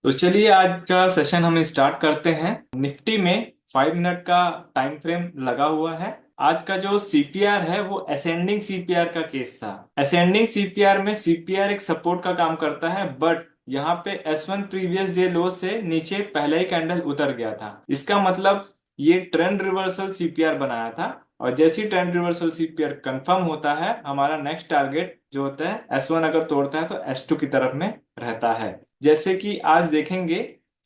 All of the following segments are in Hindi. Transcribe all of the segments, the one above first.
तो चलिए आज का सेशन हम स्टार्ट करते हैं। निफ्टी में 5 मिनट का टाइम फ्रेम लगा हुआ है। आज का जो सीपीआर है वो असेंडिंग सीपीआर का केस था। असेंडिंग सीपीआर में सीपीआर एक सपोर्ट का काम करता है, बट यहाँ पे S1 प्रीवियस डे लो से नीचे पहले ही कैंडल उतर गया था। इसका मतलब ये ट्रेंड रिवर्सल सीपीआर बनाया था, और जैसे ही ट्रेंड रिवर्सल सीपीआर कंफर्म होता है, हमारा नेक्स्ट टारगेट जो होता है S1 अगर तोड़ता है तो S2 की तरफ में रहता है। जैसे कि आज देखेंगे,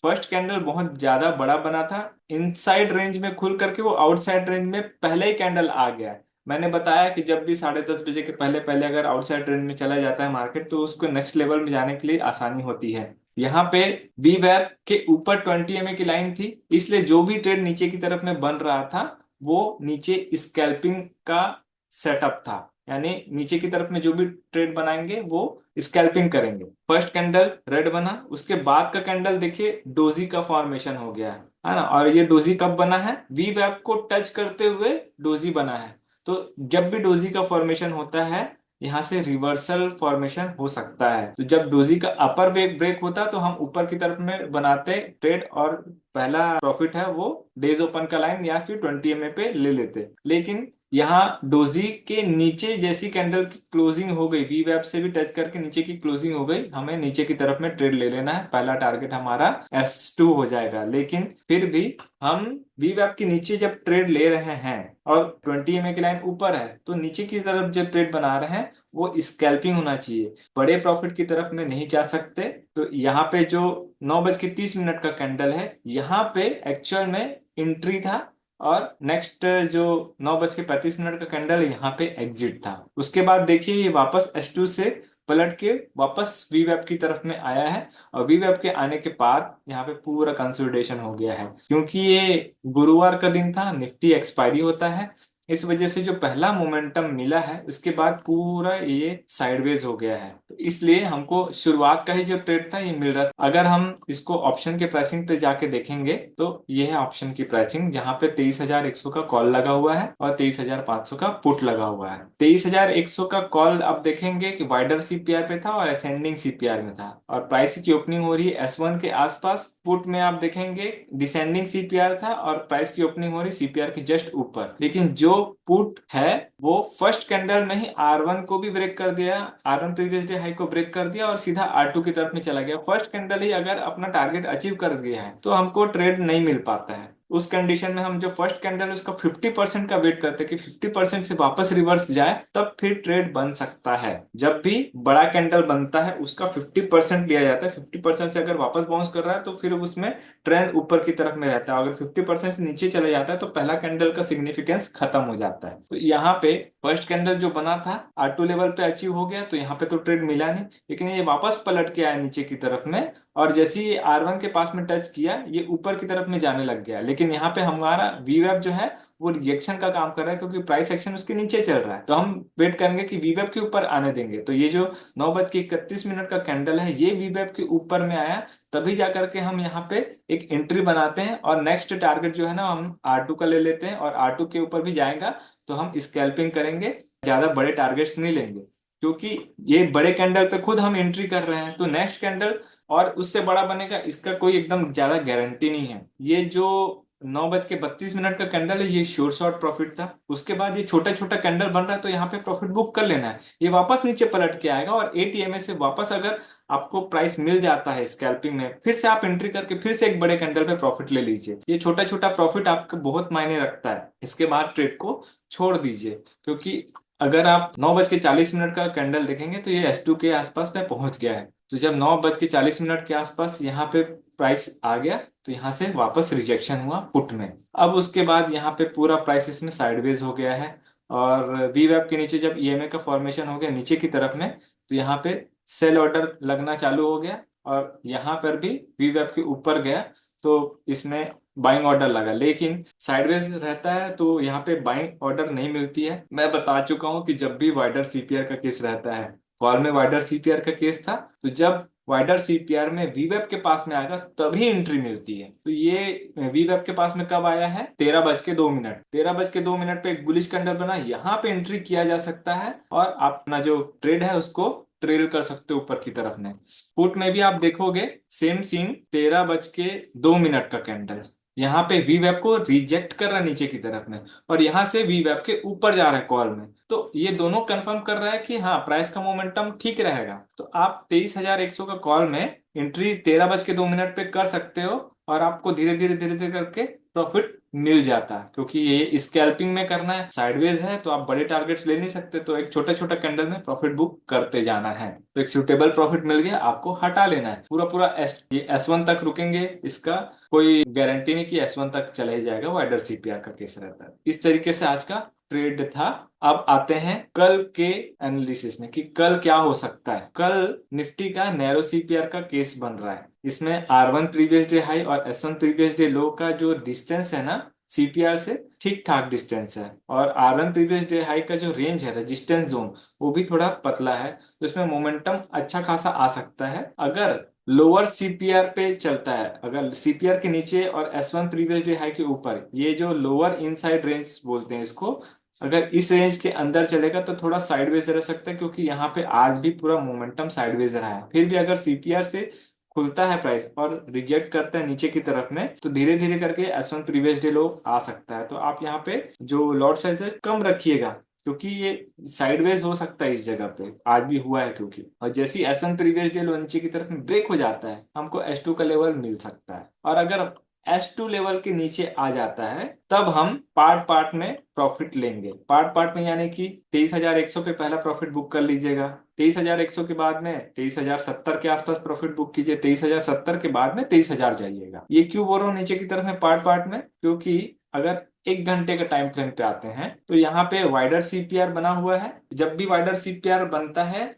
फर्स्ट कैंडल बहुत ज्यादा बड़ा बना था, इनसाइड रेंज में खुल करके वो आउटसाइड रेंज में पहले ही कैंडल आ गया है। मैंने बताया कि जब भी 10:30 बजे के पहले पहले अगर आउटसाइड रेंज में चला जाता है मार्केट, तो उसको नेक्स्ट लेवल में जाने के लिए आसानी होती है। यहाँ पे बी वेब के ऊपर 20 MA की लाइन थी, इसलिए जो भी ट्रेड नीचे की तरफ में बन रहा था वो नीचे स्कैल्पिंग का सेटअप था। यानी नीचे की तरफ में जो भी ट्रेड बनाएंगे वो स्कैल्पिंग करेंगे। फर्स्ट कैंडल रेड बना, उसके बाद का कैंडल देखिए डोजी का फॉर्मेशन हो गया है ना। और ये डोजी कब बना है? वी वेब को टच करते हुए डोजी बना है। तो जब भी डोजी का फॉर्मेशन होता है, यहाँ से रिवर्सल फॉर्मेशन हो सकता है। तो जब डोजी का अपर ब्रेक ब्रेक होता है तो हम ऊपर की तरफ में बनाते ट्रेड, और पहला प्रॉफिट है वो डेज ओपन का लाइन या फिर 20 MA पे ले लेते। लेकिन यहाँ डोजी के नीचे जैसी कैंडल की क्लोजिंग हो गई, वी वेब से भी टच करके नीचे की क्लोजिंग हो गई, हमें नीचे की तरफ में ट्रेड ले लेना है। पहला टारगेट हमारा S2 हो जाएगा। लेकिन फिर भी हम वी वेब के नीचे जब ट्रेड ले रहे हैं और 20 MA की लाइन ऊपर है, तो नीचे की तरफ जब ट्रेड बना रहे हैं वो स्कैल्पिंग होना चाहिए, बड़े प्रॉफिट की तरफ में नहीं जा सकते। तो यहाँ पे जो 9:30 का कैंडल है, यहाँ पे एक्चुअल में एंट्री था, और नेक्स्ट जो 9:35 का कैंडल है यहाँ पे एग्जिट था। उसके बाद देखिए ये वापस S2 से पलट के वापस वी वेब की तरफ में आया है, और वी वेब के आने के बाद यहाँ पे पूरा कंसोलिडेशन हो गया है। क्योंकि ये गुरुवार का दिन था, निफ्टी एक्सपायरी होता है, इस वजह से जो पहला मोमेंटम मिला है उसके बाद पूरा ये साइडवेज हो गया है। तो इसलिए हमको शुरुआत का ही जो ट्रेड था ये मिल रहा था। अगर हम इसको ऑप्शन के प्राइसिंग पे जाके देखेंगे तो ये है ऑप्शन की प्राइसिंग, जहां पे 23,100 का कॉल लगा हुआ है और 23,500 का पुट लगा हुआ है। 23,100 का कॉल आप देखेंगे कि वाइडर सीपीआर पे था और असेंडिंग सीपीआर में था, और प्राइस की ओपनिंग हो रही है S1 के आसपास। पुट में आप देखेंगे डिसेंडिंग सीपीआर था और प्राइस की ओपनिंग हो रही सीपीआर के जस्ट ऊपर। लेकिन जो पुट है वो फर्स्ट कैंडल में ही R1 को भी ब्रेक कर दिया, R1 प्रीवियस डे हाई को ब्रेक कर दिया और सीधा R2 की तरफ में चला गया। फर्स्ट कैंडल ही अगर अपना टारगेट अचीव कर दिया है तो हमको ट्रेड नहीं मिल पाता है। उस कंडीशन में हम जो फर्स्ट कैंडल है उसका 50% का वेट करते हैं कि 50% से वापस रिवर्स जाए, तब फिर ट्रेड बन सकता है। जब भी बड़ा कैंडल बनता है उसका 50% लिया जाता है। 50% से अगर वापस बाउंस कर रहा है तो फिर उसमें ट्रेंड ऊपर की तरफ में रहता है। अगर 50% से नीचे चले जाता है तो पहला कैंडल का सिग्निफिकेंस खत्म हो जाता है। तो यहाँ पे फर्स्ट कैंडल जो बना था R2 लेवल पे अचीव हो गया, तो यहाँ पे तो ट्रेड मिला नहीं। लेकिन ये वापस पलट के आया नीचे की तरफ में, और जैसे ही R1 के पास में टच किया ये ऊपर की तरफ में जाने लग गया। लेकिन यहाँ पे हमारा वी वेब जो है वो रिजेक्शन का काम कर रहा है, क्योंकि प्राइस एक्शन उसके नीचे चल रहा है। तो हम वेट करेंगे कि वी वेब के ऊपर आने देंगे। तो ये जो 9:31 का कैंडल है ये वी वेब के ऊपर में आया, तभी जाकर के हम यहाँ पे एक एंट्री बनाते हैं, और नेक्स्ट टारगेट जो है ना हम R2 का ले लेते हैं, और R2 के ऊपर भी जाएगा तो हम स्कैल्पिंग करेंगे। ज्यादा बड़े टारगेट्स नहीं लेंगे, क्योंकि ये बड़े कैंडल पे खुद हम एंट्री कर रहे हैं, तो नेक्स्ट कैंडल और उससे बड़ा बनेगा इसका कोई एकदम ज्यादा गारंटी नहीं है। ये जो 9:32 का कैंडल है ये शॉर्ट प्रॉफिट था। उसके बाद ये छोटा छोटा कैंडल बन रहा है, तो यहाँ पे प्रॉफिट बुक कर लेना है। ये वापस नीचे पलट के आएगा, और 8 EMA से वापस अगर आपको प्राइस मिल जाता है स्कैल्पिंग में, फिर से आप एंट्री करके फिर से एक बड़े कैंडल पे प्रॉफिट ले लीजिए। ये छोटा छोटा प्रॉफिट आपको बहुत मायने रखता है। इसके बाद ट्रेड को छोड़ दीजिए, क्योंकि अगर आप 9:40 का कैंडल देखेंगे तो ये S2 के आसपास में पहुंच गया है। तो जब 9:40 के आसपास यहाँ पे प्राइस आ गया, तो यहाँ से वापस रिजेक्शन हुआ पुट में। अब उसके बाद यहाँ पे पूरा प्राइस इसमें साइडवेज हो गया है, और वी वेब के नीचे जब EMA का फॉर्मेशन हो गया नीचे की तरफ में, तो यहाँ पे सेल ऑर्डर लगना चालू हो गया, और यहाँ पर भी वी वेब के ऊपर गया तो इसमें बाइंग ऑर्डर लगा। लेकिन साइडवेज रहता है तो यहाँ पे बाइंग ऑर्डर नहीं मिलती है। मैं बता चुका हूँ कि जब भी वाइडर सीपीआर का केस रहता है, कॉल में वाइडर सीपीआर का केस था, तो जब वाइडर सीपीआर में वीवेब के पास में आएगा तभी एंट्री मिलती है। तो ये वीवेब के पास में कब आया है? 13:02। 13:02 पे एक बुलिश कैंडल बना, यहाँ पे एंट्री किया जा सकता है और अपना जो ट्रेड है उसको ट्रेल कर सकते हो ऊपर की तरफ में। पुट में भी आप देखोगे सेम सीन, 13:02 का कैंडल, यहाँ पे वी वेब को रिजेक्ट कर रहा है नीचे की तरफ में, और यहाँ से वी वेब के ऊपर जा रहा है कॉल में। तो ये दोनों कंफर्म कर रहा है कि हाँ प्राइस का मोमेंटम ठीक रहेगा। तो आप 23,100 का कॉल में एंट्री 13:02 पे कर सकते हो, और आपको धीरे धीरे करके प्रॉफिट मिल जाता है। क्योंकि ये स्कैल्पिंग में करना है, साइडवेज है, तो आप बड़े टारगेट्स ले नहीं सकते, तो एक छोटा छोटा कैंडल में प्रॉफिट बुक करते जाना है। तो एक सुटेबल प्रॉफिट मिल गया, आपको हटा लेना है। पूरा पूरा ये S1 तक रुकेंगे, इसका कोई गारंटी नहीं कि S1 तक चला ही जाएगा, वाइडर सीपीआर का केस रहता है। इस तरीके से आज का ट्रेड था। अब आते हैं कल के एनालिसिस में कि कल क्या हो सकता है। कल निफ्टी का नैरो सीपीआर का केस बन रहा है। इसमें R1 प्रीवियस डे हाई और S1 प्रीवियस डे लो का जो डिस्टेंस है ना सीपीआर से, ठीक ठाक डिस्टेंस है। और R1 प्रीवियस डे हाई का जो रेंज है, रेजिस्टेंस जोन, वो भी थोड़ा पतला है। तो इसमें मोमेंटम अच्छा खासा आ सकता है अगर लोअर सीपीआर पे चलता है। अगर सीपीआर के नीचे और S1 प्रीवियस डे हाई के ऊपर, ये जो लोअर इनसाइड रेंज बोलते हैं इसको, अगर इस रेंज के अंदर चलेगा तो थोड़ा साइडवेज रह सकता है, क्योंकि यहाँ पे आज भी पूरा मोमेंटम साइडवेज रहा है। फिर भी अगर सीपीआर से खुलता है प्राइस और रिजेक्ट करता है नीचे की तरफ में, तो धीरे धीरे करके S1 प्रीवियस डे लो आ सकता है। तो आप यहाँ पे जो लॉट साइज है कम रखिएगा, क्योंकि ये साइडवेज हो सकता है इस जगह पे, आज भी हुआ है क्योंकि। और जैसे ही S1 प्रीवियस डे लो नीचे की तरफ में ब्रेक हो जाता है, हमको S2 का लेवल मिल सकता है। और अगर S2 लेवल के नीचे आ जाता है, तब हम पार्ट पार्ट में प्रॉफिट लेंगे। पार्ट पार्ट में यानी कि 23,100 पे पहला प्रॉफिट बुक कर लीजिएगा, 23,100 के बाद में 23,070 के आसपास प्रॉफिट बुक कीजिए, 23,070 के बाद में 23,000 जाइएगा। ये क्यों बोल रहा हूँ नीचे की तरफ में पार्ट पार्ट में, क्योंकि अगर 1 घंटे का टाइम फ्रेम पे आते हैं तो यहाँ पे वाइडर सीपीआर बना हुआ है। जब भी वाइडर सीपीआर बनता है,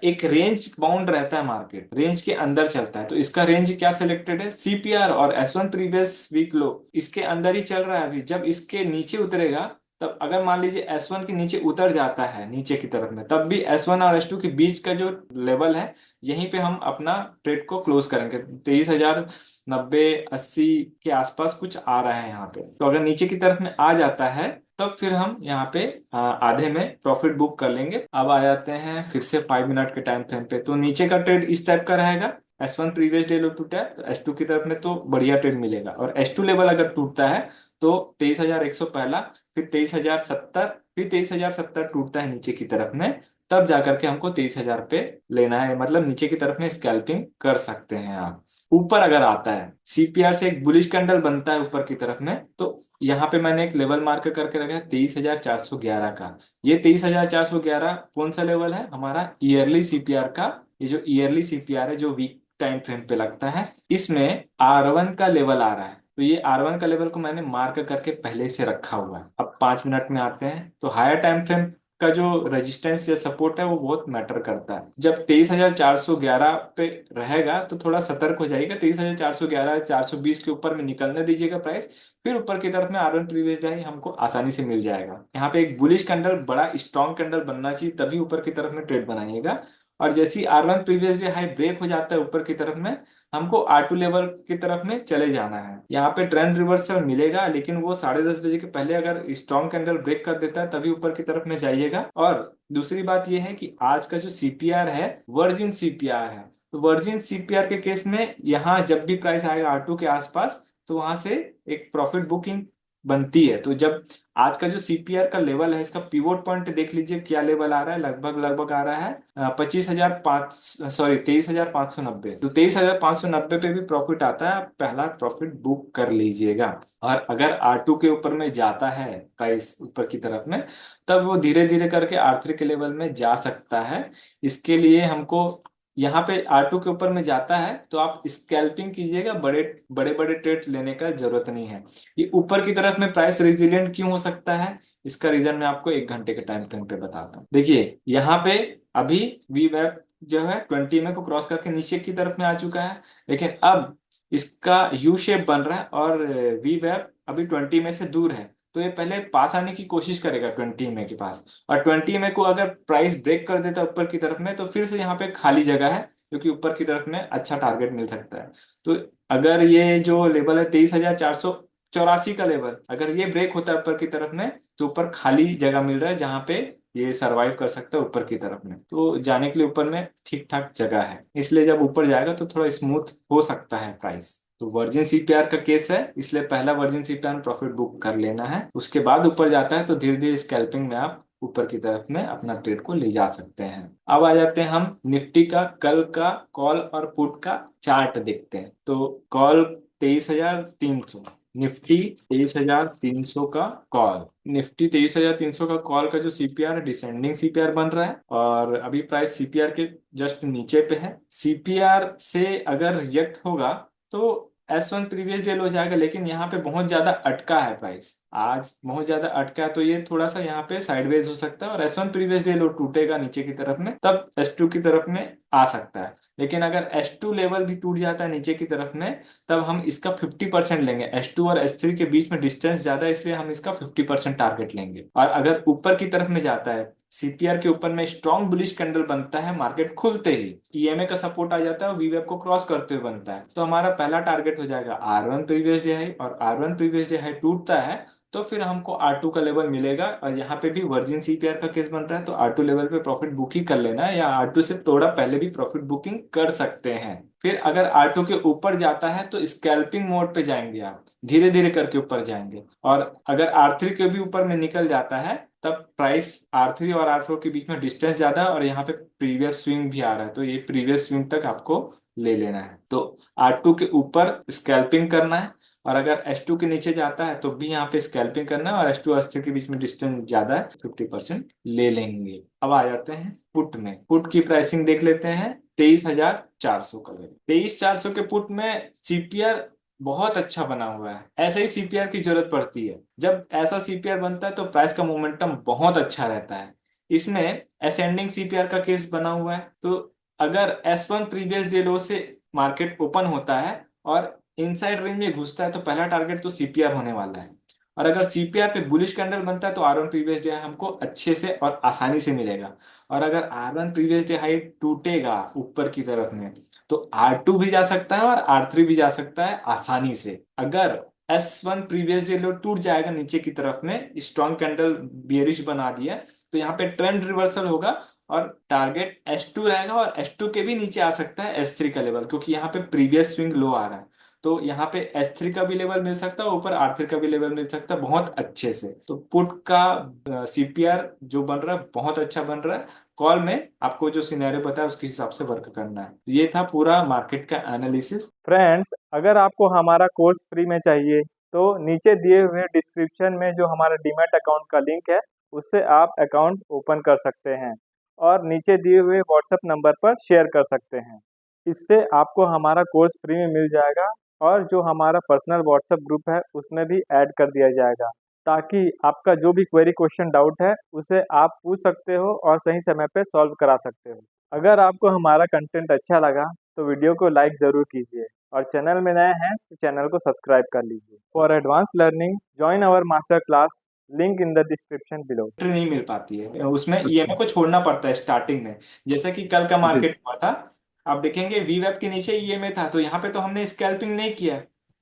एक रेंज बाउंड रहता है, मार्केट रेंज के अंदर चलता है। तो इसका रेंज क्या सिलेक्टेड है, सीपीआर और S1 प्रीवियस वीक लो, इसके अंदर ही चल रहा है अभी। जब इसके नीचे उतरेगा, तब अगर मान लीजिए S1 के नीचे उतर जाता है नीचे की तरफ में, तब भी S1 और S2 के बीच का जो लेवल है, यहीं पे हम अपना ट्रेड को क्लोज करेंगे। 23,090-80 के आसपास कुछ आ रहा है यहाँ पे। तो अगर नीचे की तरफ में आ जाता है, तब फिर हम यहाँ पे आधे में प्रॉफिट बुक कर लेंगे। अब आ जाते हैं फिर से 5 मिनट के टाइम फ्रेम पे। तो नीचे का ट्रेड इस टाइप का रहेगा, S1 प्रीवियस डे लो टूटा है तो S2 की तरफ में तो बढ़िया ट्रेड मिलेगा। और S2 लेवल अगर टूटता है तो 23,100 पहला, फिर 23,070, फिर 23,070 टूटता है नीचे की तरफ में, तब जाकर के हमको 23,000 पे लेना है। मतलब नीचे की तरफ में स्कैल्पिंग कर सकते हैं आप। ऊपर अगर आता है, सीपीआर से एक बुलिश कैंडल बनता है ऊपर की तरफ में, तो यहाँ पे मैंने एक लेवल मार्क करके रखा है 23,411 का। ये 23,411 कौन सा लेवल है, हमारा ईयरली सीपीआर का। ये जो ईयरली सीपीआर है जो वीक टाइम फ्रेम पे लगता है, इसमें R1 का लेवल आ रहा है। तो ये R1 का लेवल को मैंने मार्क करके पहले से रखा हुआ है। अब 5 मिनट में आते हैं, तो हायर टाइम फ्रेम का जो रेजिस्टेंस या सपोर्ट है वो बहुत मैटर करता है। जब 23,411 पे रहेगा तो थोड़ा सतर्क हो जाएगा। 23,411 420 के ऊपर में निकलने दीजिएगा प्राइस, फिर ऊपर की तरफ में R1 प्रीवियस डे हमको आसानी से मिल जाएगा। यहाँ पे एक बुलिश कैंडल, बड़ा स्ट्रॉन्ग कैंडल बनना चाहिए, तभी ऊपर की तरफ में ट्रेड बनाइएगा। और जैसे ही R1 previous day high break हो जाता है ऊपर की तरफ में, हमको R2 लेवल की तरफ में चले जाना है। यहाँ पे ट्रेंड रिवर्सल मिलेगा, लेकिन वो 10:30 बजे के पहले अगर स्ट्रॉन्ग कैंडल ब्रेक कर देता है, तभी ऊपर की तरफ में जाइएगा। और दूसरी बात यह है कि आज का जो सीपीआर है वर्जिन सीपीआर है। तो वर्जिन सीपीआर के केस में यहाँ जब भी प्राइस आएगा R2 के आसपास, तो वहां से एक प्रॉफिट बुकिंग बनती है। तो जब आज का जो सीपीआर का लेवल है, इसका पिवोट पॉइंट देख लीजिए क्या लेवल आ रहा है, लगभग लगभग आ रहा है 23,590। तो 23,590 पे भी प्रॉफिट आता है, आप पहला प्रॉफिट बुक कर लीजिएगा। और अगर R2 के ऊपर में जाता है प्राइस ऊपर की तरफ में, तब वो धीरे धीरे करके R3 के लेवल में जा सकता है। इसके लिए हमको यहाँ पे R2 के ऊपर में जाता है तो आप स्कैल्पिंग कीजिएगा, बड़े बड़े बड़े ट्रेड लेने का जरूरत नहीं है। ये ऊपर की तरफ में प्राइस रेजिलिएंट क्यों हो सकता है, इसका रीजन मैं आपको 1 घंटे के टाइम फ्रेम पे बताता हूँ। देखिए यहाँ पे अभी वी वेब जो है 20 में को क्रॉस करके नीचे की तरफ में आ चुका है, लेकिन अब इसका यू शेप बन रहा है और वी वेब अभी 20 में से दूर है। तो ये पहले पास आने की कोशिश करेगा 20 में के पास, और 20 में को अगर प्राइस ब्रेक कर देता है ऊपर की तरफ में, तो फिर से यहाँ पे खाली जगह है, क्योंकि ऊपर की तरफ में अच्छा टारगेट मिल सकता है। तो अगर ये जो लेवल है 23,484 का लेवल, अगर ये ब्रेक होता है ऊपर की तरफ में, तो ऊपर खाली जगह मिल रहा है जहां पे ये सरवाइव कर सकता है ऊपर की तरफ में। तो जाने के लिए ऊपर में ठीक ठाक जगह है, इसलिए जब ऊपर जाएगा तो थोड़ा स्मूथ हो सकता है प्राइस। तो वर्जिन सीपीआर का केस है, इसलिए पहला वर्जिन सीपीआर में प्रॉफिट बुक कर लेना है, उसके बाद ऊपर जाता है तो धीरे धीरे स्कैल्पिंग में आप ऊपर की तरफ में अपना ट्रेड को ले जा सकते हैं। अब आ जाते हैं हम निफ्टी का कल का कॉल और पुट का चार्ट देखते हैं। तो कॉल 23,300, निफ्टी 23,300 का कॉल। निफ्टी 23,300 का कॉल का जो सीपीआर है डिसेंडिंग सीपीआर बन रहा है, और अभी प्राइस सीपीआर के जस्ट नीचे पे है। सीपीआर से अगर रिजेक्ट होगा तो S1 प्रीवियस डे लो जाएगा, लेकिन यहाँ पे बहुत ज्यादा अटका है प्राइस, आज बहुत ज्यादा अटका है, तो ये थोड़ा सा यहाँ पे साइडवेज हो सकता है, और S1 प्रीवियस डे लो टूटेगा नीचे की तरफ में तब S2 की तरफ में आ सकता है। लेकिन अगर S2 लेवल भी टूट जाता है नीचे की तरफ में, तब हम इसका 50% लेंगे। S2 और S3 के बीच में डिस्टेंस ज्यादा है, इसलिए हम इसका 50% टारगेट लेंगे। और अगर ऊपर की तरफ में जाता है, सीपीआर के ऊपर में स्ट्रॉन्ग बुलिश कैंडल बनता है मार्केट खुलते ही, ईएमए का सपोर्ट आ जाता है और वीवेब को क्रॉस करते हुए बनता है, तो हमारा पहला टारगेट हो जाएगा R1 प्रीवियस डे हाई, और R1 प्रीवियस डे हाई टूटता है तो फिर हमको R2 का लेवल मिलेगा। और यहाँ पे भी वर्जिन सीपीआर का केस बन रहा है, तो R2 लेवल पे प्रॉफिट बुक ही कर लेना है, या R2 से थोड़ा पहले भी प्रॉफिट बुकिंग कर सकते हैं। फिर अगर R2 के ऊपर जाता है तो स्कैल्पिंग मोड पे जाएंगे, आप धीरे धीरे करके ऊपर जाएंगे। और अगर R3 के भी ऊपर में निकल जाता है, तब प्राइस R3 और R4 के बीच में डिस्टेंस ज्यादा है, और यहाँ पे प्रीवियस स्विंग भी आ रहा है, तो ये प्रीवियस स्विंग तक आपको ले लेना है। तो R2 के ऊपर स्कैल्पिंग करना है, और अगर S2 के नीचे जाता है तो भी यहाँ पे स्कैल्पिंग करना है, और S2 और S3 के बीच में डिस्टेंस ज्यादा है, 50% ले लेंगे। अब आ जाते हैं पुट में। पुट की प्राइसिंग देख लेते हैं। 23,400 का लेवल, 23,400 के पुट में सीपीआर बहुत अच्छा बना हुआ है। ऐसे ही सीपीआर की जरूरत पड़ती है, जब ऐसा सीपीआर बनता है तो प्राइस का मोमेंटम बहुत अच्छा रहता है। इसमें असेंडिंग सीपीआर का केस बना हुआ है, तो अगर S1 प्रीवियस डे लो से मार्केट ओपन होता है और इनसाइड रेंज में घुसता है, तो पहला टारगेट तो सीपीआर होने वाला है। और अगर सीपीआर पे बुलिश कैंडल बनता है तो R1 प्रीवियस डे हमको अच्छे से और आसानी से मिलेगा। और अगर R1 प्रीवियस डे हाई टूटेगा ऊपर की तरफ में, तो R2 भी जा सकता है और R3 भी जा सकता है आसानी से। अगर S1 प्रीवियस डे लो टूट जाएगा नीचे की तरफ में, स्ट्रॉन्ग कैंडल बियरिश बना दिया, तो यहाँ पे ट्रेंड रिवर्सल होगा और टारगेट S2 रहेगा, और S2 के भी नीचे आ सकता है S3 का लेवल, क्योंकि यहाँ पे प्रीवियस स्विंग लो आ रहा है। तो यहाँ पे S3 का भी लेवल मिल सकता है, ऊपर R3 का भी लेवल मिल सकता है बहुत अच्छे से। तो पुट का सीपीआर जो बन रहा है बहुत अच्छा बन रहा है। कॉल में आपको जो सिनेरियो बताया उसके हिसाब से वर्क करना है। ये था पूरा मार्केट का एनालिसिस। फ्रेंड्स, अगर आपको हमारा कोर्स फ्री में चाहिए तो नीचे दिए हुए डिस्क्रिप्शन में जो हमारा डीमैट अकाउंट का लिंक है उससे आप अकाउंट ओपन कर सकते हैं और नीचे दिए हुए व्हाट्सएप नंबर पर शेयर कर सकते हैं। इससे आपको हमारा कोर्स फ्री में मिल जाएगा और जो हमारा पर्सनल व्हाट्सएप ग्रुप है उसमें भी ऐड कर दिया जाएगा, ताकि आपका जो भी क्वेरी क्वेश्चन डाउट है उसे आप पूछ सकते हो और सही समय पे सॉल्व करा सकते हो। अगर आपको हमारा कंटेंट अच्छा लगा तो वीडियो को लाइक ज़रूर कीजिए और चैनल में नए हैं तो चैनल को सब्सक्राइब कर लीजिए। For advance learning join our master class, link in the description below. Entry नहीं मिल पाती है, उसमें ईएमए अच्छा। को छोड़ना पड़ता है स्टार्टिंग में। जैसे कि कल का जी। मार्केट हुआ था, आप देखेंगे वी वेब के नीचे ईएमए था, तो यहाँ पे तो हमने स्कैल्पिंग नहीं किया,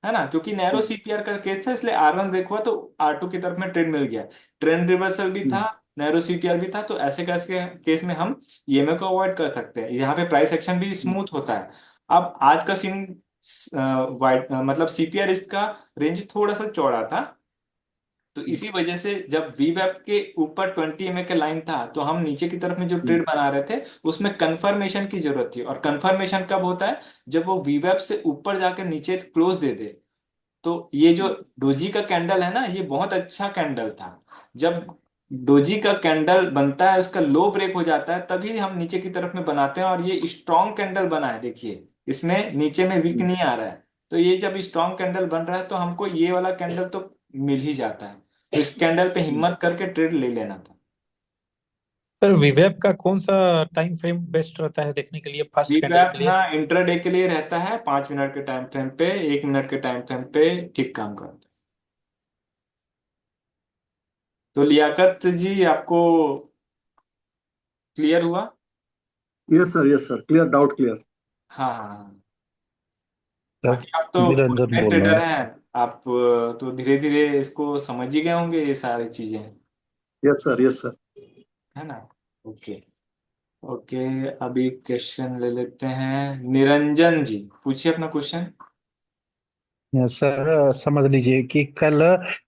है ना, क्योंकि नैरो हम्म, सीपीआर का केस था, इसलिए R1 ब्रेक हुआ तो R2 की तरफ में ट्रेंड मिल गया। ट्रेंड रिवर्सल भी था, हम्म, नैरो सीपीआर भी था, तो ऐसे कैसे केस में हम ईएमए को अवॉइड कर सकते हैं, यहाँ पे प्राइस एक्शन भी हम्म, स्मूथ होता है। अब आज का सीन वाइट, मतलब सीपीआर इसका रेंज थोड़ा सा चौड़ा था, तो इसी वजह से जब वी वेब के ऊपर 20 MA का लाइन था, तो हम नीचे की तरफ में जो हम्म, ट्रेड बना रहे थे उसमें कंफर्मेशन की जरूरत थी। और कंफर्मेशन कब होता है, जब वो वी वेब से ऊपर जाकर नीचे क्लोज दे दे। तो ये जो डोजी का कैंडल है ना, ये बहुत अच्छा कैंडल था। जब डोजी का कैंडल बनता है, उसका लो ब्रेक हो जाता है, तभी हम नीचे की तरफ में बनाते हैं, और ये स्ट्रॉन्ग कैंडल बना है, देखिए इसमें नीचे में वीक हम्म। नहीं आ रहा है। तो ये जब स्ट्रॉन्ग कैंडल बन रहा है तो हमको ये वाला कैंडल तो मिल ही जाता है, तो इस कैंडल पे हिम्मत करके ट्रेड ले लेना था। सर विवेक का कौन सा टाइम फ्रेम बेस्ट रहता है देखने के लिए, फर्स्ट कैंडल वीवैप के ना लिए? इंट्राडे के लिए रहता है, 5 मिनट के टाइम फ्रेम पे, 1 मिनट के टाइम फ्रेम पे ठीक काम करता है। तो लियाकत जी, आपको क्लियर हुआ? Yes sir, clear, doubt clear. हाँ हाँ हाँ। सर बाकी आप तो निरंजन बोल रहा ट्रेडर हूँ। हैं, आप तो धीरे धीरे इसको समझ ही गए होंगे ये सारी चीजें। Yes sir, yes sir. है ना। ओके। ओके, अभी क्वेश्चन ले लेते हैं। निरंजन जी, पूछिए अपना क्वेश्चन। सर समझ लीजिए कि कल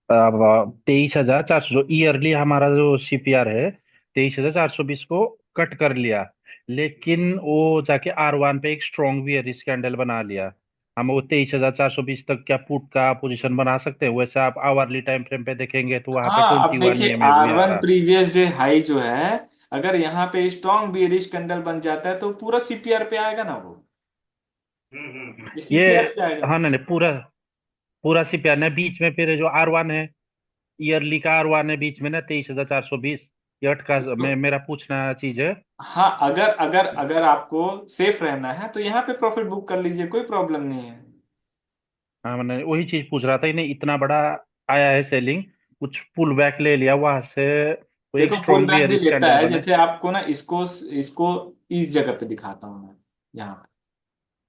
23,400 जो ईयरली हमारा जो सीपीआर है, 23,420 को कट कर लिया, लेकिन वो जाके R1 पे एक स्ट्रॉन्ग बियरिश कैंडल बना लिया। हम वो 23,420 तक क्या पुट का पोजीशन बना सकते हैं? वैसे आप आवरली टाइम फ्रेम पे देखेंगे तो वहां पे हाँ, अब 21 देखिए EMA भी आ R1 रहा। प्रीवियस डे हाई जो है, अगर यहाँ पे स्ट्रॉन्ग बियरिश कैंडल बन जाता है तो पूरा सीपीआर पे आएगा ना वो, ये ये सीपीआर पे आएगा। हाँ, नहीं नहीं, पूरा पूरा सीपीआर ने बीच में फिर जो R1 है, ईयरली का R1 है बीच में ना 23,420, ये अटका तो मेरा पूछना चीज है। हाँ, अगर अगर अगर आपको सेफ रहना है तो यहाँ पे प्रॉफिट बुक कर लीजिए, कोई प्रॉब्लम नहीं है। हाँ, मैंने वही चीज पूछ रहा था, इन्हें इतना बड़ा आया है सेलिंग, कुछ पुल बैक ले लिया वहां से, वो एक देखो पुल स्ट्रॉन्ग बैक भी बियरिश लेता कैंडल है, बने। जैसे आपको ना इसको इसको इस जगह पे दिखाता हूँ मैं, यहाँ।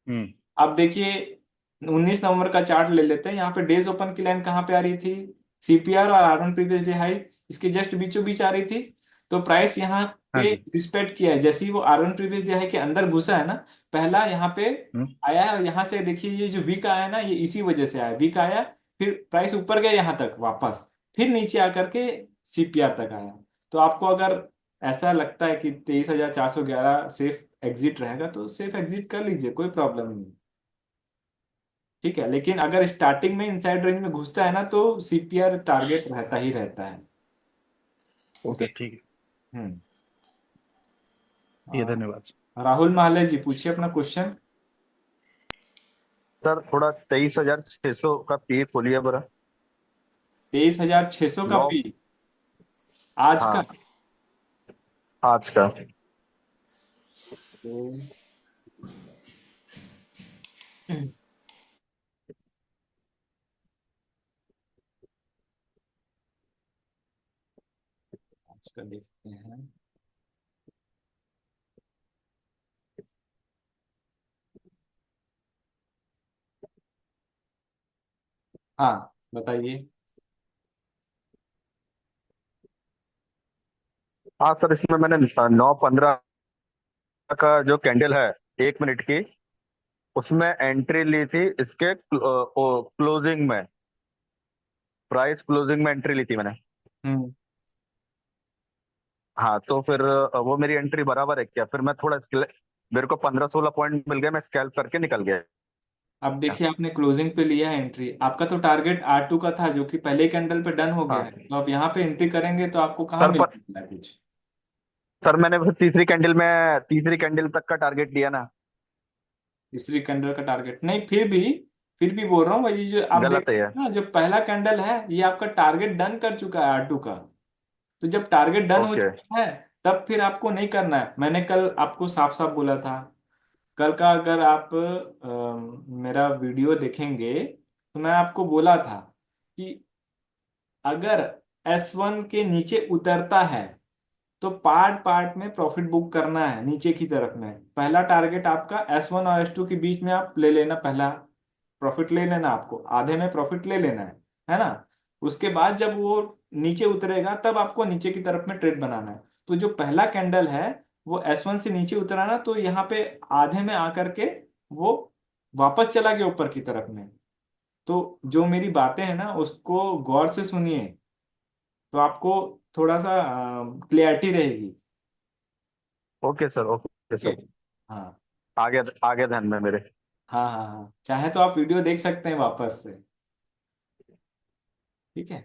हम्म। अब देखिए 19 नवंबर का चार्ट ले लेते हैं। यहाँ पे डेज ओपन की लाइन कहाँ पे आ रही थी? सीपीआर और R1 प्रीवियस डे हाई, इसके जस्ट बीचों बीच आ रही थी। तो प्राइस यहाँ हाँ पे जी। रिस्पेक्ट किया है, जैसे ही वो R1 प्रीवियस डे हाई के अंदर घुसा है ना, पहला यहाँ पे हम्म। आया है। यहाँ से देखिए ये जो वीक आया है ना, ये इसी वजह से आया, वीक आया, फिर प्राइस ऊपर गया यहाँ तक वापस, फिर नीचे आकर के सीपीआर तक आया। तो आपको अगर ऐसा लगता है कि 23,411 सेफ एग्जिट रहेगा तो सेफ एग्जिट कर लीजिए, कोई प्रॉब्लम नहीं। ठीक है, लेकिन अगर स्टार्टिंग में इनसाइड रेंज में घुसता है ना तो सीपीआर टारगेट रहता ही रहता है। Okay, okay. ठीक है। हम्म। ठीक है, आ, धन्यवाद। राहुल महाले जी, पूछिए अपना क्वेश्चन। सर थोड़ा 23,600 का पी खोलिए बरा। 23,600 का नौ। पी आज का? हाँ, आज का। हम्म, आज का देखते हैं। हाँ, बताइए। हाँ सर, इसमें मैंने 9:15 का जो कैंडल है, 1 मिनट की, उसमें एंट्री ली थी इसके क्लोजिंग में, प्राइस क्लोजिंग में एंट्री ली थी मैंने। हम्म। हाँ, तो फिर वो मेरी एंट्री बराबर है क्या? फिर मैं थोड़ा मेरे को 15-16 पॉइंट मिल गए, मैं स्कैल्प करके निकल गया। अब देखिए आपने क्लोजिंग पे लिया है एंट्री, आपका तो टारगेट R2 का था जो कि पहले कैंडल पे डन हो गया है, हाँ तो आप यहाँ पे एंट्री करेंगे तो आपको कहाँ सर, मिल रहा है कुछ? सर मैंने फिर तीसरी कैंडल तक का टारगेट लिया ना। तीसरी कैंडल का टारगेट नहीं, फिर भी बोल रहा हूँ वही जो आप देख गलत है रहे ये। हैं ना, जो पहला कैंडल है ये आपका टारगेट डन कर चुका है R2 का। तो जब टारगेट डन हो ओके। चुका है तब फिर आपको नहीं करना है। मैंने कल आपको साफ साफ बोला था। कल का अगर आप मेरा वीडियो देखेंगे तो मैं आपको बोला था कि अगर S1 के नीचे उतरता है तो पार्ट पार्ट में प्रॉफिट बुक करना है नीचे की तरफ में। पहला टारगेट आपका S1 और S2 के बीच में आप ले लेना, पहला प्रॉफिट ले लेना, आपको आधे में प्रॉफिट ले लेना है ना। उसके बाद जब वो नीचे उतरेगा तब आपको नीचे की तरफ में ट्रेड बनाना है। तो जो पहला कैंडल है वो S1 से नीचे उतरा ना, तो यहाँ पे आधे में आकर के वो वापस चला गया ऊपर की तरफ में। तो जो मेरी बातें हैं ना उसको गौर से सुनिए, तो आपको थोड़ा सा क्लियरिटी रहेगी। Okay sir, okay okay. Sir. हाँ आगे आगे ध्यान में मेरे। हाँ हाँ हाँ, चाहे तो आप वीडियो देख सकते हैं वापस से। ठीक है।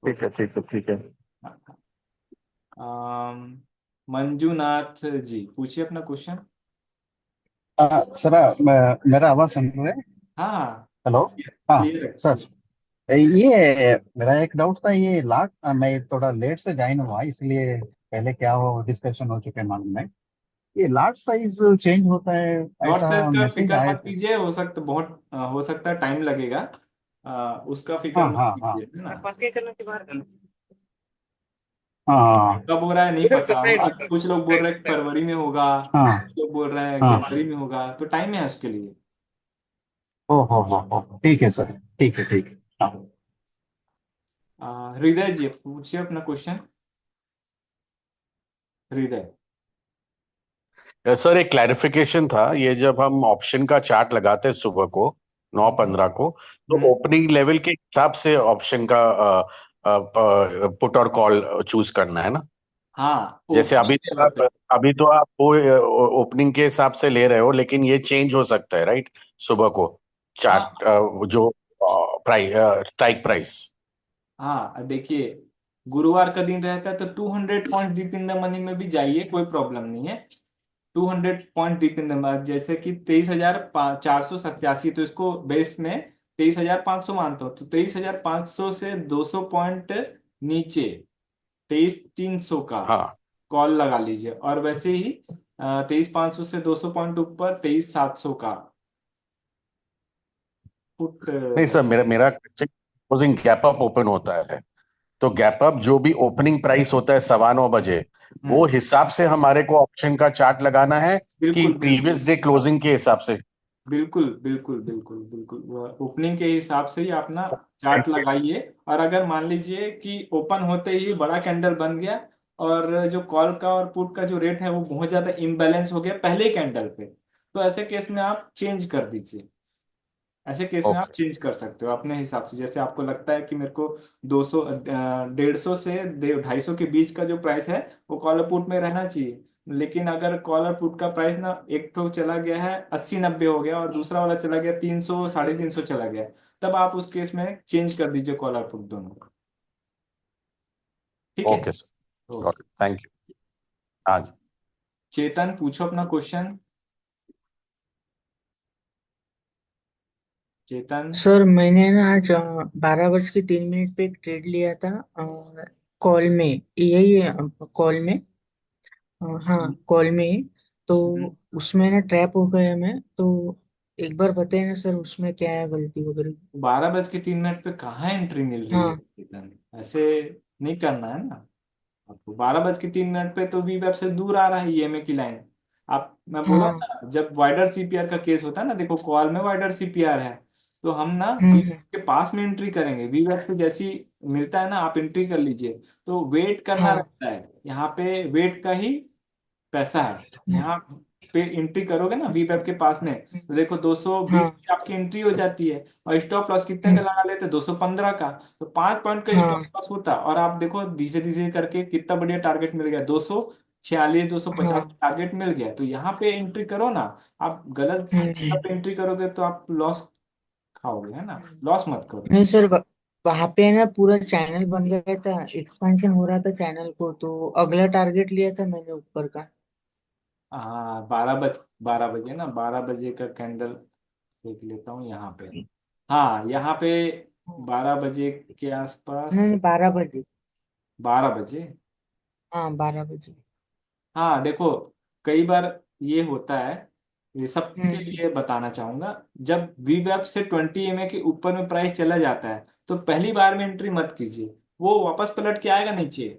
ठीक है, ओके। ठीक है, ठीक है। हाँ, हाँ। मंजूनाथ जी, पूछिए अपना क्वेश्चन। सर, मेरा आवाज सुन रहे हैं? हाँ हाँ, हेलो। हाँ क्लियर है। सर, ये मेरा एक डाउट था। ये लाट मैं थोड़ा लेट से ज्वाइन हुआ, इसलिए पहले क्या हो डिस्कशन हो चुके हैं मालूम है। ये लाट साइज चेंज होता है, लॉट ऐसा साइज का मैसेज फिक्र आए मत थे। कीजिए, हो सकता बहुत हो सकता है टाइम लगेगा। उसका फिक्र हाँ मत हाँ हाँ कीजिए, है ना। हाँ कब हो रहा है नहीं पता, हो सकता कुछ लोग बोल रहे हैं कि फरवरी में होगा, हाँ कुछ लोग बोल रहे हैं हाँ। जनवरी में होगा, तो टाइम है उसके लिए। ओ हो, ठीक है सर, ठीक है, ठीक है। हाँ। हृदय जी, पूछिए अपना क्वेश्चन। हृदय। सर एक क्लैरिफिकेशन था, ये जब हम ऑप्शन का चार्ट लगाते हैं सुबह को 9:15 को, तो हम्म। ओपनिंग लेवल के हिसाब से ऑप्शन का पुट और कॉल चूज करना है ना? हाँ, जैसे ओपनिंग लेवल पे। अभी तो आप वो ओपनिंग के हिसाब से ले रहे हो, लेकिन ये चेंज हो सकता है राइट? सुबह को चार्ट हाँ जो प्राइस, स्ट्राइक प्राइस। हाँ, देखिए, गुरुवार का दिन रहता है तो 200 point deep in the money में भी जाइए, कोई प्रॉब्लम नहीं है। 200 point deep in the money, जैसे कि 23,487, तो इसको बेस में 23,500 मानता हूँ, तो 23,500 से 200 पॉइंट नीचे 23,300 का हाँ कॉल लगा लीजिए, और वैसे ही 23,500 से 200 पॉइंट ऊपर 23,700 का पुट। नहीं सर, मेरा मेरा क्लोजिंग गैप अप ओपन होता है, तो गैप अप जो भी ओपनिंग प्राइस होता है 9:15 बजे, वो हम्म। हिसाब से हमारे को ऑप्शन का चार्ट लगाना है कि बिल्कुल बिल्कुल प्रीवियस डे क्लोजिंग के हिसाब से? बिल्कुल बिल्कुल बिल्कुल बिल्कुल, ओपनिंग के हिसाब से ही अपना चार्ट लगाइए। और अगर मान लीजिए कि ओपन होते ही बड़ा कैंडल बन गया, और जो कॉल का और पुट का जो रेट है वो बहुत ज्यादा इम्बैलेंस हो गया पहले कैंडल पे, तो ऐसे केस में आप चेंज कर दीजिए। ऐसे केस में आप ओके। चेंज कर सकते हो अपने हिसाब से, जैसे आपको लगता है कि मेरे को 200, 150 से 250 के बीच का जो प्राइस है वो कॉलर पुट में रहना चाहिए। लेकिन अगर कॉलर पुट का प्राइस ना, एक तो चला गया है 80-90 हो गया, और दूसरा वाला चला गया 300, 350 चला गया, तब आप उस केस में चेंज कर दीजिए कॉलर पुट दोनों। ठीक है। Okay sir, got okay. It, thank you. हाँ जी। चेतन, पूछो अपना क्वेश्चन। चेतन। सर मैंने ना आज 12:03 पे एक ट्रेड लिया था कॉल में, यही है कॉल में। हाँ कॉल में ही। तो उसमें ना ट्रैप हो गया मैं, तो एक बार बताइए ना सर उसमें क्या है गलती वगैरह। 12:03 पे कहाँ एंट्री मिल रही है हाँ चेतन? ऐसे नहीं करना है ना आपको। 12:03 पे तो वी वेब से दूर आ रहा है ईएमए की लाइन। आप, मैं बोला हाँ। ना, जब वाइडर सीपीआर का केस होता है ना, देखो कॉल में वाइडर सीपीआर है, तो हम ना वी हम्म। के पास में एंट्री करेंगे। वी वेब पे जैसी मिलता है ना, आप एंट्री कर लीजिए। तो वेट करना हाँ। रहता है, यहाँ पे वेट का ही पैसा है। हम्म। यहाँ पे एंट्री करोगे ना वी वेब के पास में, तो देखो 220 हाँ। की आपकी एंट्री हो जाती है, और स्टॉप लॉस कितने का हम्म। लगा लेते हैं? 215 का। तो 5 पॉइंट का स्टॉप हाँ। लॉस होता, और आप देखो धीरे धीरे करके कितना बढ़िया टारगेट मिल गया, 246, 250 हाँ। टारगेट मिल गया। तो यहाँ पे एंट्री करो ना। आप गलत जगह पे एंट्री करोगे तो आप लॉस खाओगे, है ना? लॉस मत करो। नहीं सर, वहां पे ना पूरा चैनल बन गया था, एक्सपेंशन हो रहा था चैनल को, तो अगला टारगेट लिया था मैंने ऊपर का। हाँ, 12 बजे ना, 12 बजे का कैंडल देख लेता हूँ यहाँ पे। हाँ, यहाँ पे 12 बजे के नहीं आसपास। नहीं, 12 बजे। 12 बजे। हाँ 12 बजे। हाँ देखो, कई बार ये होता है, ये सबके हम्म। लिए बताना चाहूंगा। जब वी वेब से 20 एमए के ऊपर में प्राइस चला जाता है, तो पहली बार में एंट्री मत कीजिए। वो वापस पलट के आएगा नीचे,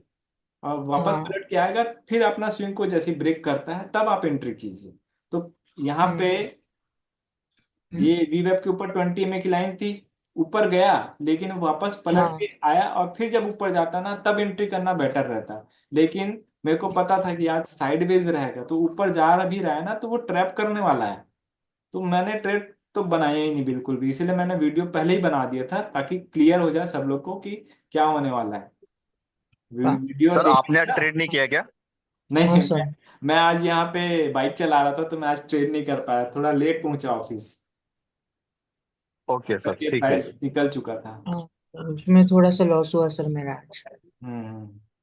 और वापस हाँ। पलट के आएगा, फिर अपना स्विंग को जैसे ब्रेक करता है तब आप एंट्री कीजिए। तो यहाँ पे हम्म। ये हम्म। वी वेब के ऊपर 20 एमए की लाइन थी, ऊपर गया, लेकिन वापस पलट हाँ। के आया, और फिर जब ऊपर जाता ना तब एंट्री करना बेटर रहता। लेकिन मेरे को पता था कि आज साइडवेज रहेगा, तो ऊपर जा रहा भी रहा है ना, तो वो ट्रैप करने वाला है। तो मैंने ट्रेड तो बनाया ही नहीं बिल्कुल भी, इसलिए मैंने वीडियो पहले ही बना दिया था, ताकि क्लियर हो जाए सब लोग को कि क्या होने वाला है। हाँ। वीडियो सर आपने आज देखिएगा। ट्रेड नहीं किया क्या? हाँ नहीं, सर। मैं आज यहाँ पे बाइक चला रहा था, तो मैं आज ट्रेड नहीं कर पाया, थोड़ा लेट पहुंचा ऑफिस, ओके सर, करके ठीक है। प्राइस निकल चुका था। हाँ, उसमें थोड़ा सा लॉस हुआ सर मेरा आज।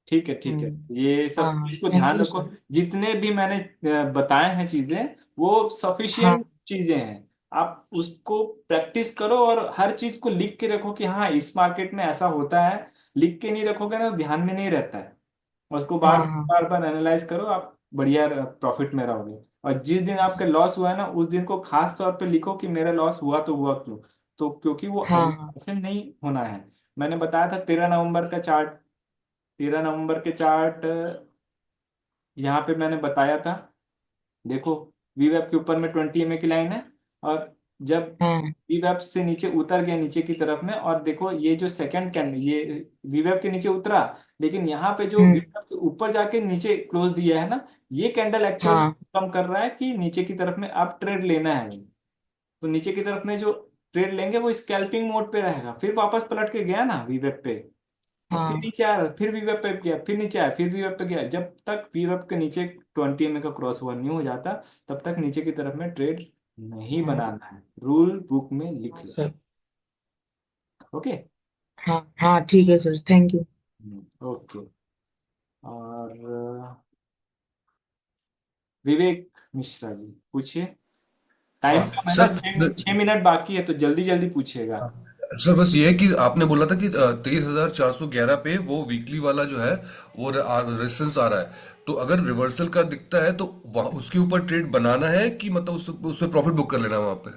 ठीक है, ठीक है। हम्म। ये हाँ सब हाँ, चीज को थैंक ध्यान यू रखो। सर। जितने भी मैंने बताए हैं चीजें, वो हाँ। सफिशियंट चीजें हैं। आप उसको प्रैक्टिस करो, और हर चीज को लिख के रखो कि हाँ इस मार्केट में ऐसा होता है। लिख के नहीं रखोगे ना तो ध्यान में नहीं रहता है। और उसको हाँ। बार हाँ। बार बार एनालाइज करो, आप बढ़िया प्रॉफिट में रहोगे। और जिस दिन आपका लॉस हुआ है ना, उस दिन को खास तौर पे लिखो कि मेरा लॉस हुआ तो हुआ क्यों। तो क्योंकि वो हाँ। अगले हाँ। से नहीं होना है। मैंने बताया था 13 नवंबर का चार्ट। 13 नवंबर के चार्ट यहाँ पे मैंने बताया था। देखो, वी वेब के ऊपर में 20 एमए की लाइन है, और जब हाँ वीवेप से नीचे उतर गया नीचे की तरफ में, और देखो ये जो सेकंड कैंडल ये वीवेप के नीचे उतरा, लेकिन यहाँ पे जो हम्म वीवेप के ऊपर जाके नीचे क्लोज दिया है ना, ये कैंडल एक्चुअल हाँ कम कर रहा है कि नीचे की तरफ में आप ट्रेड लेना है। तो नीचे की तरफ में जो ट्रेड लेंगे वो स्कैल्पिंग मोड पे रहेगा, फिर वापस पलट के गया ना वीवेप पे, और फिर हाँ नीचे आया, फिर वीवेप पे गया, फिर नीचे आया, फिर वीवेप पे गया, जब तक वीवेप के नीचे 20 का क्रॉस ओवर नहीं हो जाता तब तक नीचे की तरफ में ट्रेड नहीं हाँ बनाना है, रूल बुक में लिख हाँ लो। सर। ओके। हाँ हाँ ठीक है सर, थैंक यू। ओके। और विवेक मिश्रा जी पूछिए। टाइम हाँ कम है ना, सर। 6 मिनट बाकी है, तो जल्दी जल्दी पूछिएगा। सर बस ये है कि आपने बोला था कि 23,411 पे वो वीकली वाला जो है वो रेजिस्टेंस आ रहा है, तो अगर रिवर्सल का दिखता है तो वहाँ उसके ऊपर ट्रेड बनाना है कि मतलब उसपे प्रॉफिट बुक कर लेना है वहां पे?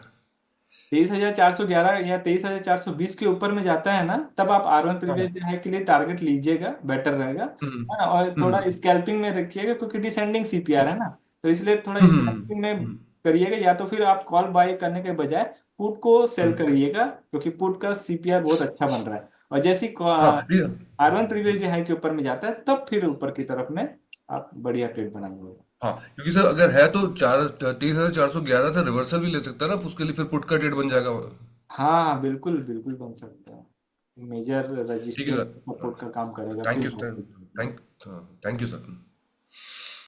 23,411 या 23,420 के ऊपर में जाता है ना, तब आप R1 हाँ। प्रीवियस हाई के लिए टारगेट लीजिएगा, बेटर रहेगा, हम्म। है ना। और थोड़ा हम्म। स्कैल्पिंग में रखिएगा क्योंकि डिसेंडिंग सीपीआर है ना, तो इसलिए थोड़ा हम्म। स्कैल्पिंग में हम्म। करिएगा, या तो फिर आप कॉल बाय करने के बजाय पुट को सेल हम्म। करिएगा, क्योंकि पुट का सीपीआर बहुत अच्छा बन रहा है। और जैसे हाँ ये। R1 प्रीवियस हाई के ऊपर में जाता है तब फिर ऊपर की तरफ में आप बढ़िया ट्रेड बनाएंगे। हाँ क्योंकि सर अगर है तो 23,411 से रिवर्सल भी ले सकता है ना, उसके लिए फिर पुट का ट्रेड बन जाएगा। हाँ हाँ, बिल्कुल बिल्कुल बन सकता है, मेजर ठीक है रजिस्टेंस सर। सपोर्ट का काम करेगा थैंक फिर you sir. Thank you sir.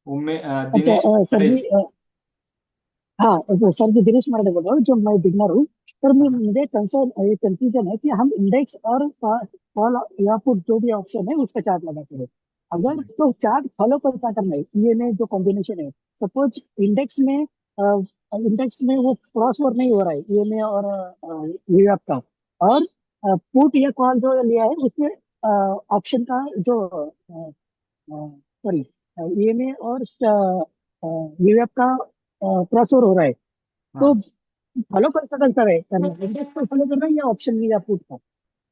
उनमें अच्छा दिनेश सर अरे जी, हाँ सर जी, दिनेश मराठे बोल रहा हूँ, जो मैं बिगनर हूँ। सर मुझे ये कंफ्यूजन है कि हम इंडेक्स और कॉल या पुट जो भी ऑप्शन है उसका चार्ट लगाते हैं। अगर तो चार्ट फॉलो करता करना है ये में जो कॉम्बिनेशन है, सपोज इंडेक्स में वो क्रॉस ओवर नहीं हो रहा है ये में और यूएफ का, और पुट या कॉल जो लिया है उसमें ऑप्शन का जो सॉरी ईएमए और यूएफ का क्रॉसओवर हो रहा है, तो हाँ, फॉलो कर सकता है करना इंडेक्स को फॉलो करना है या ऑप्शन में या पुट का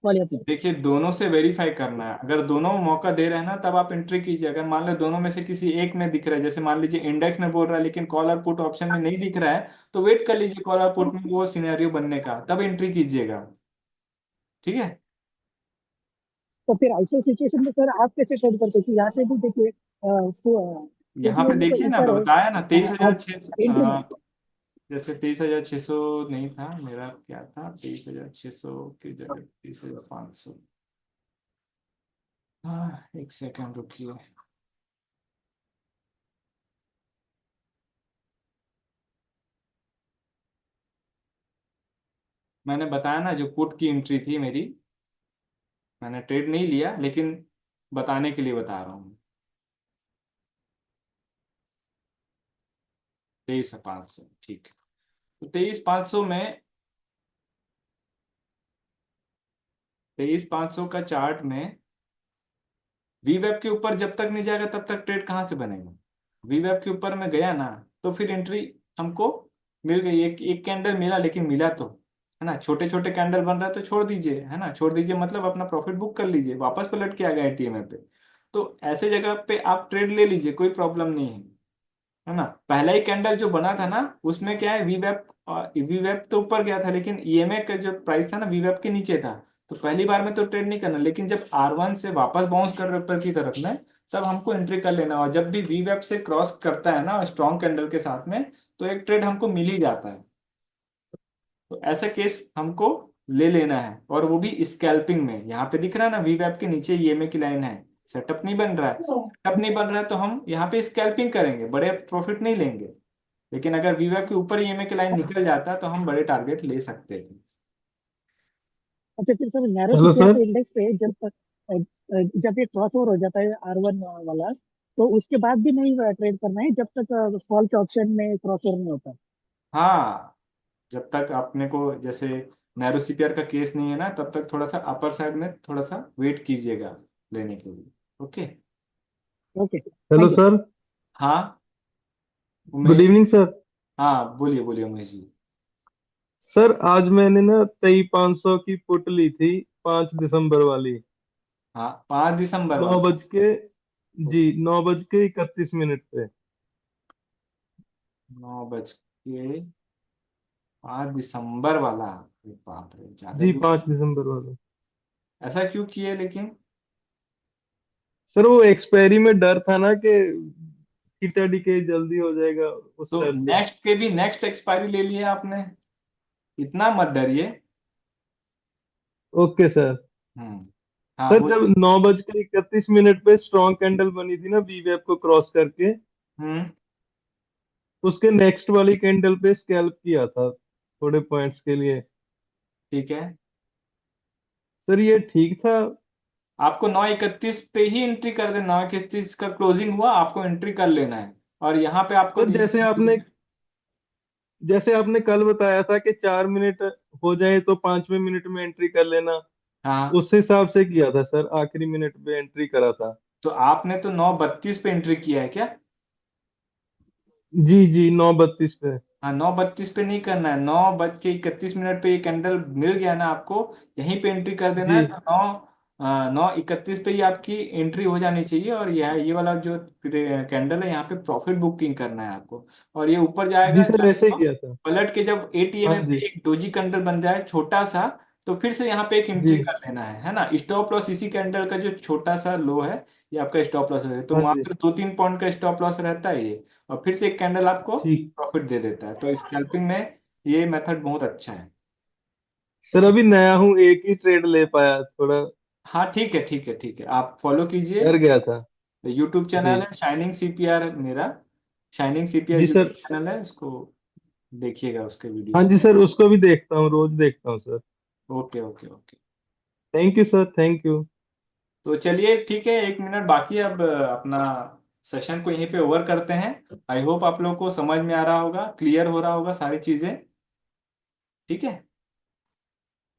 वाले अपने। देखिए दोनों से वेरीफाई करना है, अगर दोनों मौका दे रहे हैं ना तब आप एंट्री कीजिए। अगर मान लो दोनों में से किसी एक में दिख रहा है, जैसे मान लीजिए इंडेक्स में बोल रहा है लेकिन कॉल और पुट ऑप्शन में नहीं दिख रहा है, तो वेट कर लीजिए कॉल और पुट में वो सिनेरियो बनने का, तब एंट्री कीजिएगा। ठीक है। तो फिर ऐसे सिचुएशन में सर आप कैसे ट्रेड करते हैं? यहाँ से भी देखिए यहाँ पे पेटीएम में तो देखिए ना, ऊपर है, बताया ना तेईस हजार आज एंट्री छः जैसे 23,600 नहीं था मेरा, क्या था 23,600 की जगह 23,500। हाँ, एक सेकंड रुकिए। मैंने बताया ना जो पुट की एंट्री थी मेरी, मैंने ट्रेड नहीं लिया लेकिन बताने के लिए बता रहा हूँ। 23,500, ठीक है। तो 23,500 में, 23,500 का चार्ट में वीवेब के ऊपर जब तक नहीं जाएगा तब तक ट्रेड कहाँ से बनेगा। वीवेब के ऊपर में गया ना, तो फिर एंट्री हमको मिल गई, एक एक कैंडल मिला, लेकिन मिला तो, है ना। छोटे छोटे कैंडल बन रहा है तो छोड़ दीजिए, है ना, छोड़ दीजिए मतलब अपना प्रॉफिट बुक कर लीजिए, वापस पलट के आ गया एटीएम पे, तो ऐसे जगह पे आप ट्रेड ले लीजिए, कोई प्रॉब्लम नहीं है ना। पहला ही कैंडल जो बना था ना उसमें क्या है, वीवेप तो ऊपर गया था लेकिन ईएमए का जो प्राइस था ना वीवेप के नीचे था, तो पहली बार में तो ट्रेड नहीं करना, लेकिन जब R1 से वापस बाउंस कर रहे ऊपर की तरफ में, तब हमको एंट्री कर लेना। और जब भी वीवेप से क्रॉस करता है ना स्ट्रॉन्ग कैंडल के साथ में, तो एक ट्रेड हमको मिल ही जाता है। तो ऐसा केस हमको ले लेना है, और वो भी स्कैल्पिंग में। यहाँ पे दिख रहा है ना वीवेप के नीचे ईएमए की लाइन है, सेटअप नहीं बन रहा है, सेटअप नहीं बन रहा है तो हम यहाँ पे स्कैल्पिंग करेंगे, बड़े प्रॉफिट नहीं लेंगे। लेकिन अगर वीवेप के ऊपर ईएमए की लाइन निकल जाता है तो हम बड़े टारगेट ले सकते थे। अच्छा फिर sir narrow hello CPR sir. पे इंडेक्स पे जब तक जब ये क्रॉस ओवर हो जाता है R1 वाला, तो उसके बाद भी नहीं ट्रेड करना है जब तक कॉल के ऑप्शन में क्रॉस ओवर नहीं होता। हाँ, जब तक अपने को जैसे नैरो सीपीआर का केस नहीं है ना, तब तक थोड़ा सा अपर साइड में थोड़ा सा वेट कीजिएगा लेने के लिए। Okay. Okay hello thank you. Sir. हाँ गुड उमेश। Evening sir. हाँ बोलिए बोलिए उमेश जी। सर आज मैंने ना 23,500 की पुट ली थी, 5 दिसंबर वाली। हाँ, 5 दिसंबर नौ वाली। बज के जी 9:31 पे। 9 बज के 5 दिसंबर वाला? अरे बाप रे, ज्यादा जी, दूर। 5 दिसंबर वाला। ऐसा क्यों किए लेकिन? सर वो एक्सपायरी में डर था ना कि कीटा डीके जल्दी हो जाएगा, उस तो डर से। नेक्स्ट के भी नेक्स्ट एक्सपायरी ले लिए आपने, इतना मत डरिए। Okay sir. हम्म। हाँ सर वो। जब 9:31 पे स्ट्रॉन्ग कैंडल बनी थी ना वीवेप को क्रॉस करके, हम्म। उसके नेक्स्ट वाली कैंडल पे स्कैल्प किया था थोड़े पॉइंट्स के लिए। ठीक है। सर ये ठीक था? आपको 9:31 पे ही एंट्री कर देना, 9:31 का क्लोजिंग हुआ, आपको एंट्री कर लेना है। और यहाँ पे आपको सर जैसे आपने कल बताया था कि 4 मिनट हो जाए तो 5वें मिनट में एंट्री कर लेना, हाँ, उस हिसाब से किया था सर, आखिरी मिनट पे एंट्री करा था। तो आपने तो 9:32 पे एंट्री किया है क्या? जी जी, 9:32 पे। हाँ, 9:32 पे नहीं करना है, 9:31 पे ये कैंडल मिल गया ना आपको, यहीं पे एंट्री कर देना जी है। तो 9:31 पे ही आपकी एंट्री हो जानी चाहिए। और ये वाला जो कैंडल है, यहाँ पे प्रॉफिट बुकिंग करना है आपको। और ये ऊपर जी जाएगा सर, चाहे ऐसे ही तो किया था। पलट के जब हाँ एटीएमएम जी। पे एक डोजी कैंडल बन जाए छोटा सा, तो फिर से यहाँ पे एक जी। एंट्री कर लेना है ना। स्टॉप लॉस इसी कैंडल का जो छोटा सा लो है, ये आपका स्टॉप लॉस है। तो हाँ जी। मात्र 2-3 पॉइंट का स्टॉप लॉस रहता है ये, और फिर से एक कैंडल आपको ठीक। प्रॉफिट दे देता है। तो स्कैल्पिंग में ये मेथड बहुत अच्छा है। सर अभी नया हूँ, एक ही ट्रेड ले पाया, थोड़ा हाँ ठीक है, ठीक है, ठीक है, आप फॉलो कीजिए। डर गया था। यूट्यूब जी। चैनल है शाइनिंग सीपीआर मेरा, शाइनिंग सीपीआर जी यूट्यूब सर। चैनल है, उसको देखिएगा, उसके हाँ वीडियोस। जी सर, उसको भी देखता हूँ, रोज देखता हूँ sir. Okay, okay, okay. Thank you sir, thank you. तो चलिए ठीक है, 1 मिनट बाकी है अब, अपना सेशन को यहीं पे ओवर करते हैं। आई होप आप लोगों को समझ में आ रहा होगा, क्लियर हो रहा होगा सारी चीजें। ठीक है।